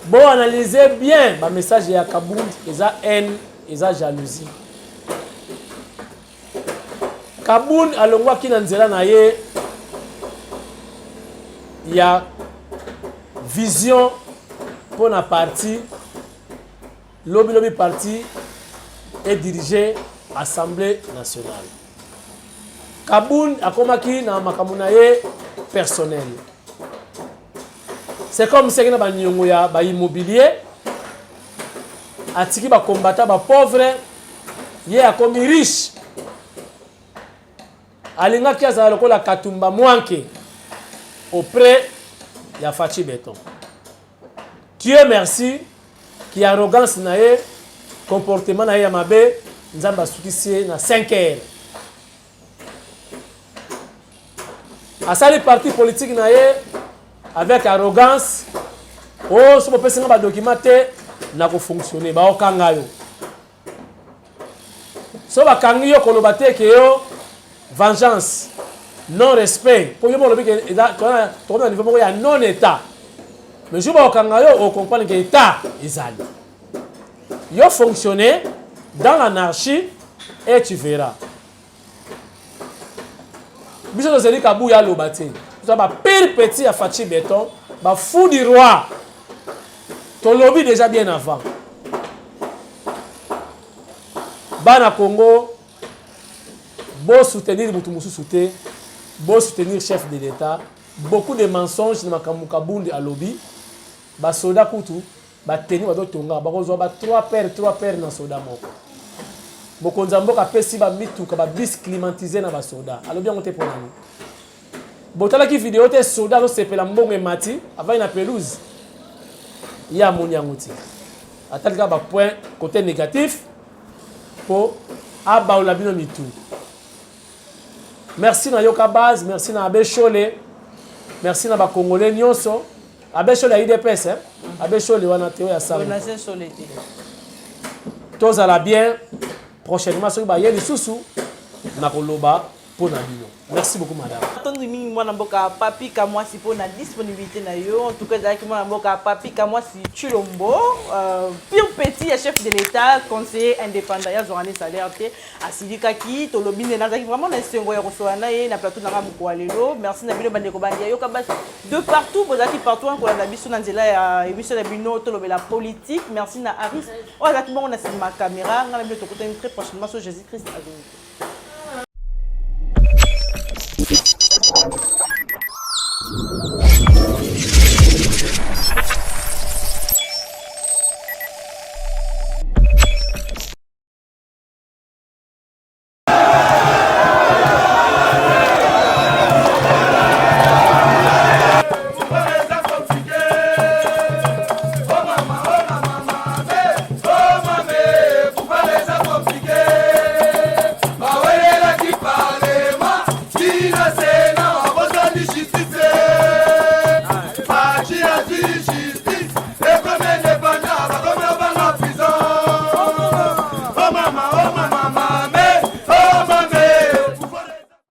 Bon analysez bien ba message ya Kabund eza haine eza jalousie. Kabund alongwa kina nzela na ye ya vision pour la partie lobby parti et diriger Assemblée nationale. Kabund akomaki na makamuna ye personnel. C'est comme si na ba nyongo ya ba immobilier atiki ba combattant ba pauvre ye akomi riche. Alinga ki azala lokola Katumba Mwanke auprès ya Fachi Beton. Dieu merci qui arrogance na ye comportement na ye ya mabe nzamba sukisi na 5 heures. Asali parti politique na ye avec arrogance oh so pesa nga ba documenté na ko fonctionner ba okanga yo. So ba kangi yo koloba te ke yo vengeance, non-respect. Pour yo lobi que to na niveau moko ya non-état. Mais je vais comprendre que l'État est allé. Yo fonctionner dans l'anarchie et tu verras. Biso to zeli kabu ya lobate. Ça va pire petit à Fachi Beton, ba fou du roi. Ton lobby déjà bien avant. Bana Congo beau soutenir Mutumu Souté, beau soutenir chef de l'État, beaucoup de mensonges dans Kabund à lobby. Ba soda kutu, ba teni ba do tonga, ba kozwa ba 3 paires na soda moko. Bokonza mboka pesi ba mituka ba bis climatisé na ba soda. Alors bien monter pour nous. Botala ki vidéo te soda lo sepela mbongo mati, avant na pelouse. Ya munyanguti. Atalika ba point côté négatif pour aba olabino mitu. Merci na Yoka Base, merci na Abe Chole, merci na ba Congolais nyonso. Abe Chole a IDPS, hein? Abe Chole wana teo ya sala. Tous à la bien. Prochainement, ce que ba yeli susu na koloba pour la bino. Merci beaucoup madame. Attends mingi mwana mboka papi kamwasi pour la disponibilité na yo. En tout cas zaki mwana mboka papi kamwasi Chilombo, pire petit chef de l'État, conseiller indépendant ya Zorane salaire te asilika ki to lobine na zaki vraiment na sengo ya kosoa na ye na plateau na mko lelo. Merci na bino bande ko bandi yo ka bas de partout bozaki partout ko na biso na nzela ya émission na bino to lobela politique. Merci na Aris. O zaki bon na ma caméra ngala bino to kota très prochainement sur Jésus Christ.